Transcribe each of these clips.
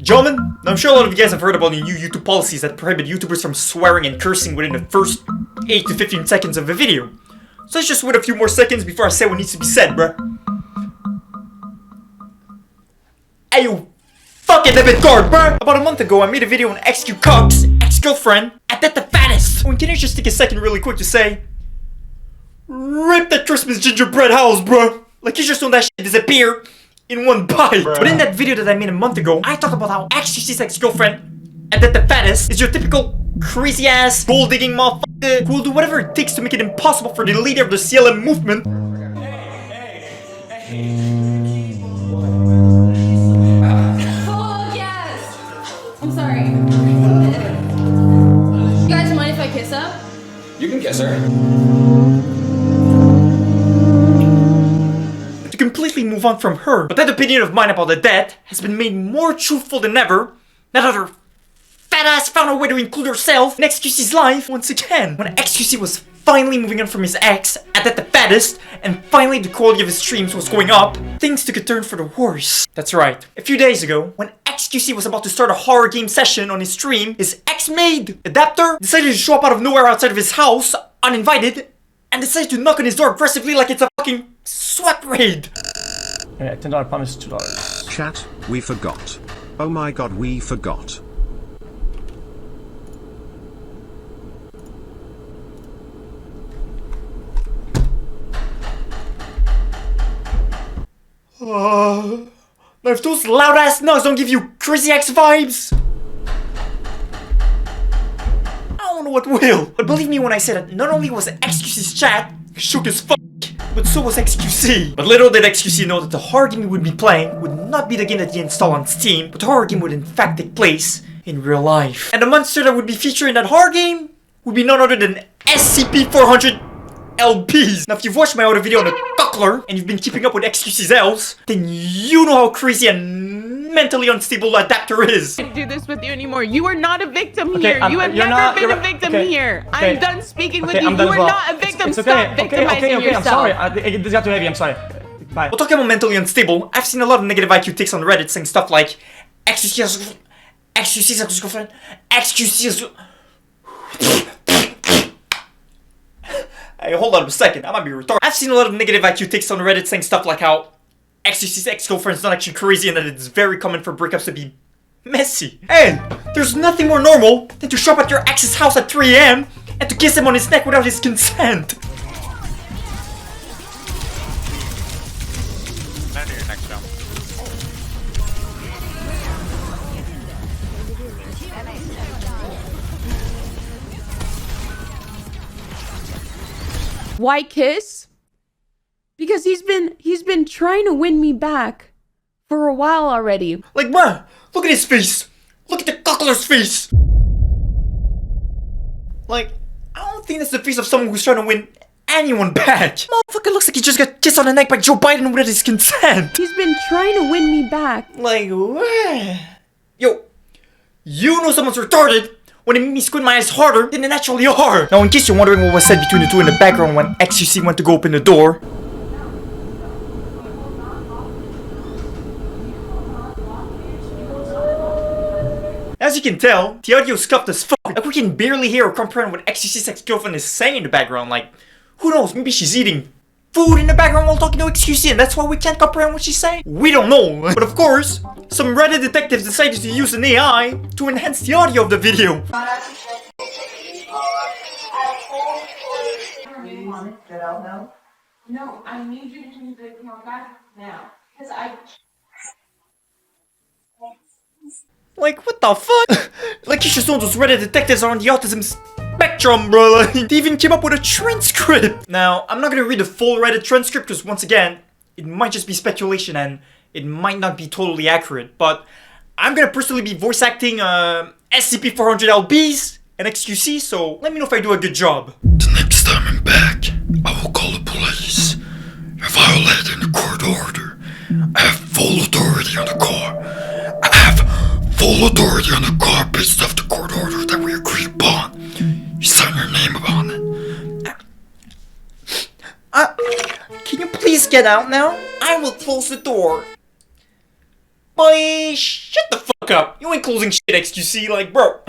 Gentlemen, I'm sure a lot of you guys have heard about the new YouTube policies that prohibit YouTubers from swearing and cursing within the first 8 to 15 seconds of a video. So let's just wait a few more seconds before I say what needs to be said, bruh. Hey, you fucking debit card, bruh! About a month ago, I made a video on xQc's ex-girlfriend, adeptthebest. Oh, and can I just take a second really quick to say, rip that Christmas gingerbread house, bruh! Like, you just know that shit disappeared in one bite. Bruh. But in that video that I made a month ago, I talked about how xQc's ex-girlfriend, adeptthebest, is your typical crazy-ass, gold-digging motherfucker who will do whatever it takes to make it impossible for the leader of the CLM movement. Oh, yes! I'm sorry. You guys mind if I kiss her? You can kiss her. To completely move on from her, but that opinion of mine about the dead has been made more truthful than ever. That other fat ass found a way to include herself in xQc's life once again. When xQc was finally moving on from his ex, adeptthebest, and finally the quality of his streams was going up, things took a turn for the worse. That's right. A few days ago, when xQc was about to start a horror game session on his stream, his ex-maid, Adapter, decided to show up out of nowhere outside of his house, uninvited, and decided to knock on his door aggressively like it's a fucking SWAT raid. $10 promise, $2. Chat, we forgot. Oh my god, we forgot. Now if those loud ass knocks don't give you crazy X vibes, I don't know what will. But believe me when I say that not only was xQc's chat shook as fuck, but so was xQc. But little did xQc know that the horror game he would be playing would not be the game that he installed on Steam, but the horror game would in fact take place in real life. And the monster that would be featured in that horror game would be none other than SCP-400 LPs. Now if you've watched my other video on the Cuckler, and you've been keeping up with xQc's L's, then you know how crazy and mentally unstable Adapter is. I can't do this with you anymore. You are not a victim here. You have you're never not- been you're- a victim okay, here. okay, I'm done speaking with okay, you. I'm done You as are well. not a victim. It's Stop okay, victimizing I'm yourself. sorry. This got too heavy, I'm sorry. Bye. Well, talking about mentally unstable, I've seen a lot of negative IQ takes on Reddit saying stuff like xQc is ex-girlfriend, xQc is... Hey, hold on a second, I might be retarded. I've seen a lot of negative IQ takes on Reddit saying stuff like how xQc's ex-girlfriend is not actually crazy and that it's very common for breakups to be messy. Hey, there's nothing more normal than to show up at your ex's house at 3 AM and to kiss him on his neck without his consent. Why kiss? Because he's been trying to win me back for a while already. Like, bruh, look at his face. Look at the cuckler's face. Like, I don't think that's the face of someone who's trying to win anyone back. Motherfucker looks like he just got kissed on the neck by Joe Biden without his consent. He's been trying to win me back. Like, what? Yo, you know someone's retarded when they make me squint my eyes harder than they naturally are. Now, in case you're wondering what was said between the two in the background when xQc went to go open the door, as you can tell, the audio is scuffed as fuck. Like, we can barely hear or comprehend what xQc's ex-girlfriend is saying in the background. Like, who knows, maybe she's eating food in the background while talking to xQc and that's why we can't comprehend what she's saying? We don't know. But of course, some Reddit detectives decided to use an AI to enhance the audio of the video. No, I need you to do the come back now. Because Like, what the fuck? Like, you should know those Reddit detectives are on the autism spectrum, bro. Like, they even came up with a transcript. Now, I'm not gonna read the full Reddit transcript because, once again, it might just be speculation and it might not be totally accurate. But I'm gonna personally be voice acting SCP-400 LBs and xQc, so let me know if I do a good job. The next time I'm back, I will call the police. You're violating the court order. I have full authority on the car. I have full authority on the car based off the court order that we agreed upon. You sign your name upon it. Can you please get out now? I will close the door. Boy, shut the fuck up. You ain't closing shit, xQc, like, bro.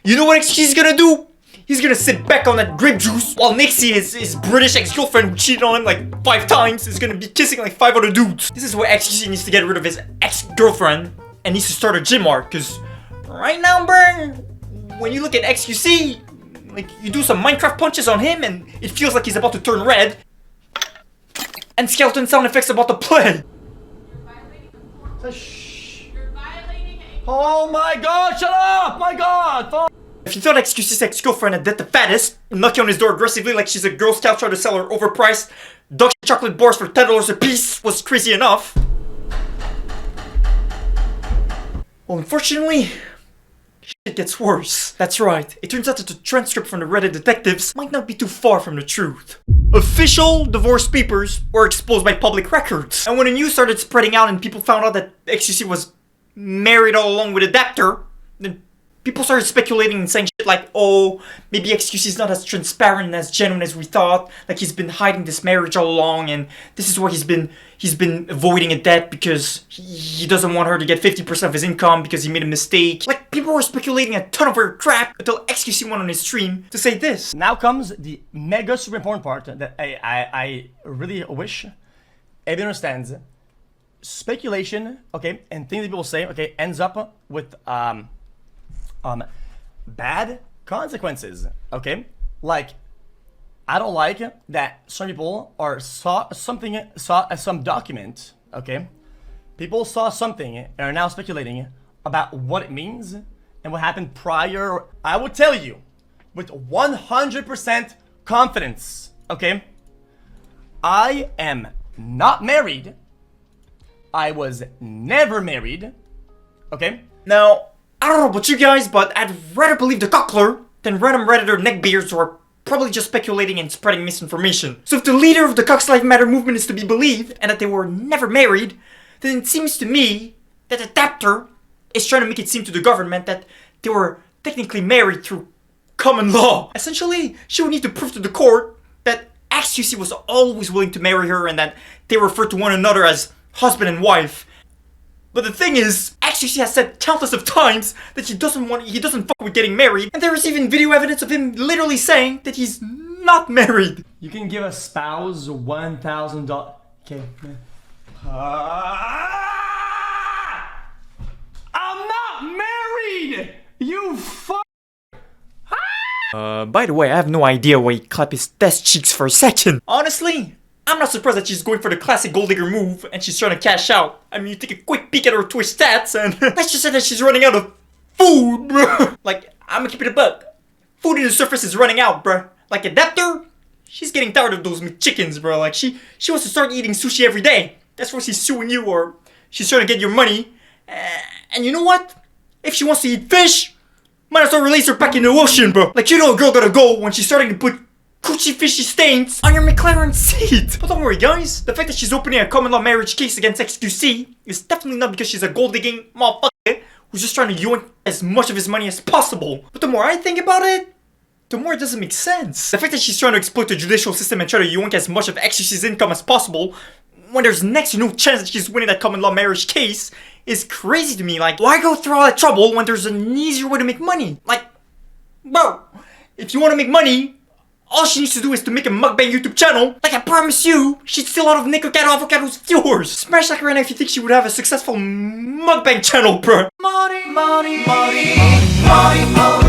You know what xQc is gonna do? He's gonna sit back on that grape juice while Nixie, his British ex-girlfriend who cheated on him like 5 times, is gonna be kissing like 5 other dudes. This is why xQc needs to get rid of his ex-girlfriend and needs to start a gym arc, cause right now, bro, when you look at xQc, like, you do some Minecraft punches on him and it feels like he's about to turn red. And skeleton sound effects about to play. Oh my god, shut up! My god! If you thought xQc's ex-girlfriend adeptthebest, knocking on his door aggressively like she's a Girl Scout trying to sell her overpriced Dutch chocolate bars for $10 a piece was crazy enough. Well, unfortunately, shit gets worse. That's right, it turns out that the transcript from the Reddit detectives might not be too far from the truth. Official divorce papers were exposed by public records. And when the news started spreading out and people found out that xQc was married all along with Adapter, then people started speculating and saying shit like, oh, maybe xQc is not as transparent and as genuine as we thought. Like, he's been hiding this marriage all along, and this is why he's been avoiding a debt because he doesn't want her to get 50% of his income because he made a mistake. Like, people were speculating a ton of weird crap until xQc went on his stream to say this. Now comes the mega super important part that I really wish everyone understands. Speculation, okay, and things that people say, okay, ends up with bad consequences, okay? Like, I don't like that some people saw some document, okay? People saw something and are now speculating about what it means and what happened prior. I will tell you with 100% confidence, okay? I am not married. I was never married, okay? Now, I don't know about you guys, but I'd rather believe the cockler than random Redditor neckbeards who are probably just speculating and spreading misinformation. So if the leader of the Cox Life Matter movement is to be believed, and that they were never married, then it seems to me that Adapter is trying to make it seem to the government that they were technically married through common law. Essentially, she would need to prove to the court that xQc was always willing to marry her and that they refer to one another as husband and wife. But the thing is, xQc has said countless of times that he doesn't fuck with getting married, and there is even video evidence of him literally saying that he's not married. You can give a spouse $1,000. Okay. I'm not married! You fuck! By the way, I have no idea why he clapped his test cheeks for a second. Honestly, I'm not surprised that she's going for the classic gold digger move and she's trying to cash out. I mean, you take a quick peek at her Twitch stats and let's just say that she's running out of food, bro. Like, I'm gonna keep it a buck. Food in the surface is running out, bro. Like, Adapter, she's getting tired of those chickens, bro. Like, she wants to start eating sushi every day. That's why she's suing you, or she's trying to get your money. And you know what? If she wants to eat fish, might as well release her back in the ocean, bro. Like, you know a girl gotta go when she's starting to put coochie fishy stains on your McLaren seat. But don't worry, guys. The fact that she's opening a common law marriage case against xQc is definitely not because she's a gold digging motherfucker who's just trying to yoink as much of his money as possible. But the more I think about it, the more it doesn't make sense. The fact that she's trying to exploit the judicial system and try to yoink as much of xQc's income as possible when there's next to no chance that she's winning that common law marriage case is crazy to me. Like, why go through all that trouble when there's an easier way to make money? Like, bro, if you want to make money, all she needs to do is to make a mukbang YouTube channel. Like, I promise you, she'd steal out of Nico Cat Avocado's viewers. Smash like right now if you think she would have a successful mukbang channel, bro. Money, money, money, money, money.